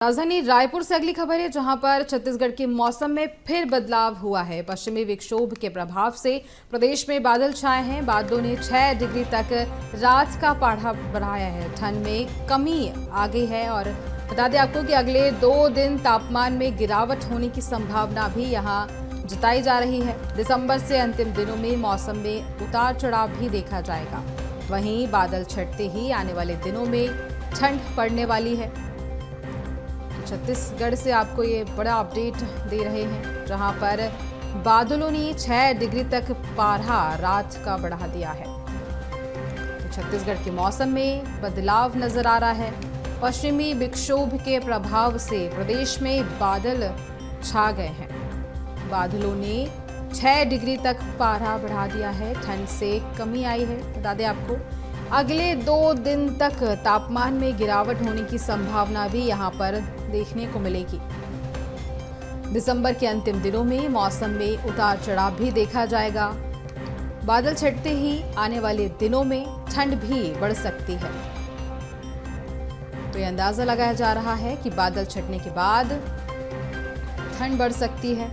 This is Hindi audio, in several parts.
राजधानी रायपुर से अगली खबर है, जहां पर छत्तीसगढ़ के मौसम में फिर बदलाव हुआ है। पश्चिमी विक्षोभ के प्रभाव से प्रदेश में बादल छाए हैं। बादलों ने 6 डिग्री तक रात का पारा बढ़ाया है। ठंड में कमी आ गई है और बता दें आपको कि अगले 2 दिन तापमान में गिरावट होने की संभावना भी यहां जताई जा रही है। दिसंबर से अंतिम दिनों में मौसम में उतार चढ़ाव भी देखा जाएगा। वहीं बादल छटते ही आने वाले दिनों में ठंड पड़ने वाली है। छत्तीसगढ़ से आपको ये बड़ा अपडेट दे रहे हैं, जहां पर बादलों ने 6 डिग्री तक पारा रात का बढ़ा दिया है। तो छत्तीसगढ़ के मौसम में बदलाव नजर आ रहा है। पश्चिमी विक्षोभ के प्रभाव से प्रदेश में बादल छा गए हैं। बादलों ने 6 डिग्री तक पारा बढ़ा दिया है। ठंड से कमी आई है। बता दें आपको अगले 2 दिन तक तापमान में गिरावट होने की संभावना भी यहां पर देखने को मिलेगी। दिसंबर के अंतिम दिनों में मौसम में उतार चढ़ाव भी देखा जाएगा। बादल छटते ही आने वाले दिनों में ठंड भी बढ़ सकती है। तो यह अंदाजा लगाया जा रहा है कि बादल छटने के बाद ठंड बढ़ सकती है।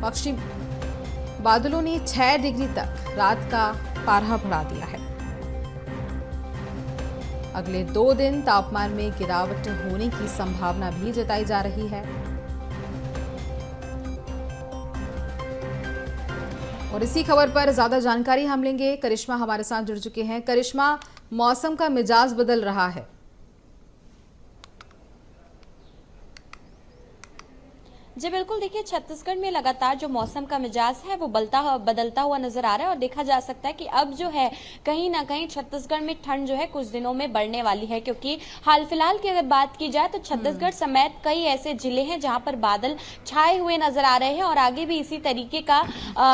पश्चिमी बादलों ने 6 डिग्री तक रात का पारा बढ़ा दिया है। अगले 2 दिन तापमान में गिरावट होने की संभावना भी जताई जा रही है। और इसी खबर पर ज्यादा जानकारी हम लेंगे। करिश्मा हमारे साथ जुड़ चुके हैं। करिश्मा, मौसम का मिजाज बदल रहा है। जी बिल्कुल, देखिए छत्तीसगढ़ में लगातार जो मौसम का मिजाज है वो बदलता हुआ नजर आ रहा है और देखा जा सकता है कि अब जो है कहीं ना कहीं छत्तीसगढ़ में ठंड जो है कुछ दिनों में बढ़ने वाली है, क्योंकि हाल फिलहाल की अगर बात की जाए तो छत्तीसगढ़ समेत कई ऐसे जिले हैं जहां पर बादल छाए हुए नजर आ रहे हैं और आगे भी इसी तरीके का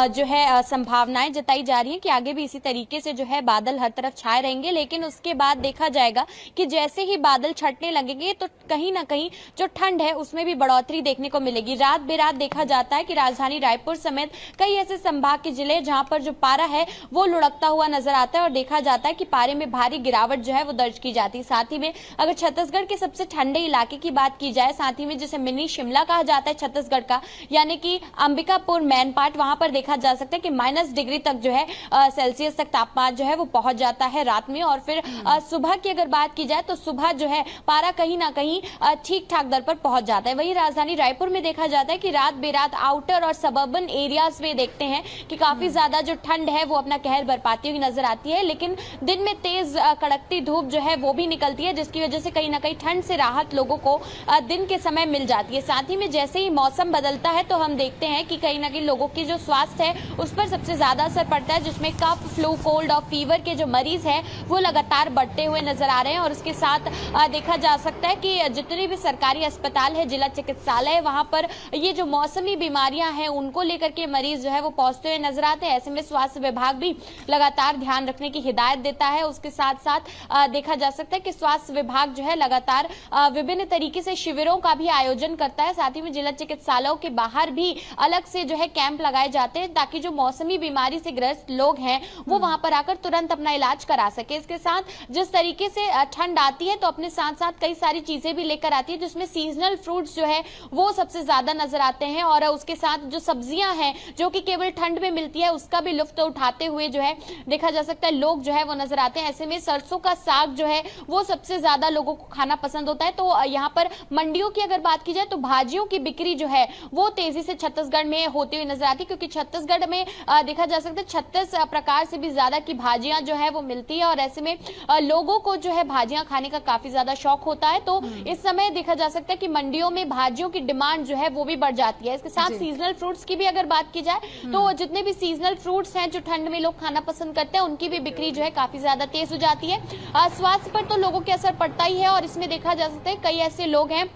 जो है संभावनाएं जताई जा रही है कि आगे भी इसी तरीके से जो है बादल हर तरफ छाए रहेंगे। लेकिन उसके बाद देखा जाएगा कि जैसे ही बादल छटने लगेंगे तो कहीं ना कहीं जो ठंड है उसमें भी बढ़ोतरी देखने को मिलेगी। रात बेरात देखा जाता है कि राजधानी रायपुर समेत कई ऐसे संभाग के जिले जहां पर जो पारा है वो लुढ़कता हुआ नजर आता है और देखा जाता है कि पारे में भारी गिरावट जो है वो दर्ज की जाती है। साथ ही में अगर छत्तीसगढ़ के सबसे ठंडे इलाके की बात की जाए, साथ ही में जिसे मिनी शिमला कहा जाता है छत्तीसगढ़ का, यानी कि अंबिकापुर मैनपाट, वहां पर देखा जा सकता है कि -, डिग्री तक जो है सेल्सियस तक तापमान जो है वो पहुंच जाता है रात में। और फिर सुबह की अगर बात की जाए तो सुबह जो है पारा कहीं ना कहीं ठीक ठाक दर पर पहुंच जाता है। वही राजधानी रायपुर में देखा जाता है कि रात बेरात आउटर और सबर्बन एरियाज में देखते हैं कि काफी ज्यादा जो ठंड है वो अपना कहर बरपाती हुई नजर आती है। लेकिन दिन में तेज कड़कती धूप जो है वो भी निकलती है, जिसकी वजह से कहीं ना कहीं ठंड से राहत लोगों को दिन के समय मिल जाती है। साथ ही में जैसे ही मौसम बदलता है तो हम देखते हैं कि कहीं ना कहीं लोगों की जो स्वास्थ्य है उस पर सबसे ज्यादा असर पड़ता है, जिसमें कफ, फ्लू, कोल्ड और फीवर के जो मरीज है वो लगातार बढ़ते हुए नजर आ रहे हैं। और उसके साथ देखा जा सकता है कि जितने भी सरकारी अस्पताल है, जिला चिकित्सालय, वहां पर ये जो मौसमी बीमारियां हैं उनको लेकर के मरीज जो है वो पहुंचते हुए नजर आते हैं। ऐसे में स्वास्थ्य विभाग भी लगातार ध्यान रखने की हिदायत देता है। उसके साथ साथ देखा जा सकता है कि स्वास्थ्य विभाग जो है लगातार विभिन्न तरीके से शिविरों का भी आयोजन करता है। साथ ही में जिला चिकित्सालयों के बाहर भी अलग से जो है कैंप लगाए जाते हैं ताकि जो मौसमी बीमारी से ग्रस्त लोग हैं वो वहां पर आकर तुरंत अपना इलाज करा सके। इसके साथ जिस तरीके से ठंड आती है तो अपने साथ साथ कई सारी चीजें भी लेकर आती है, जिसमें सीजनल फ्रूट्स जो है वो सबसे ज्यादा नजर आते हैं। और उसके साथ जो सब्जियां हैं जो कि केवल ठंड में मिलती है उसका भी लुत्फ उठाते हुए जो है देखा जा सकता है लोग जो है वो नजर आते हैं। ऐसे में सरसों का साग जो है वो सबसे ज्यादा लोगों को खाना पसंद होता है। तो यहाँ पर मंडियों की अगर बात की जाए तो भाजियों की बिक्री जो है वो तेजी से छत्तीसगढ़ में होती हुई नजर आती है, क्योंकि छत्तीसगढ़ में देखा जा सकता है 36 प्रकार से भी ज्यादा की भाजियां जो है वो मिलती है और ऐसे में लोगों को जो है भाजियां खाने का काफी ज्यादा शौक होता है। तो इस समय देखा जा सकता है कि मंडियों में भाजियों की डिमांड जो है वो भी बढ़ जाती है। इसके साथ सीजनल फ्रूट्स की भी अगर बात की जाए तो जितने भी सीजनल फ्रूट्स हैं जो ठंड में लोग खाना पसंद करते हैं उनकी भी बिक्री जो है काफी ज्यादा तेज हो जाती है। स्वास्थ्य पर तो लोगों के असर पड़ता ही है और इसमें देखा जा सकता है कई ऐसे लोग हैं,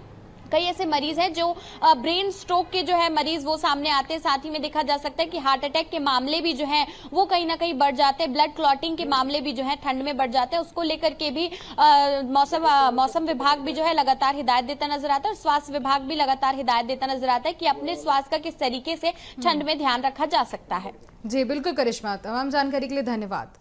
कई ऐसे मरीज हैं जो ब्रेन स्ट्रोक के जो है मरीज वो सामने आते हैं। साथ ही में देखा जा सकता है कि हार्ट अटैक के मामले भी जो हैं वो कहीं ना कहीं बढ़ जाते हैं। ब्लड क्लॉटिंग के मामले भी जो है ठंड में बढ़ जाते हैं। उसको लेकर के भी मौसम विभाग भी जो है लगातार हिदायत देता नजर आता है और स्वास्थ्य विभाग भी लगातार हिदायत देता नजर आता है कि अपने स्वास्थ्य का किस तरीके से ठंड में ध्यान रखा जा सकता है। जी बिल्कुल करिश्मा, तमाम जानकारी के लिए धन्यवाद।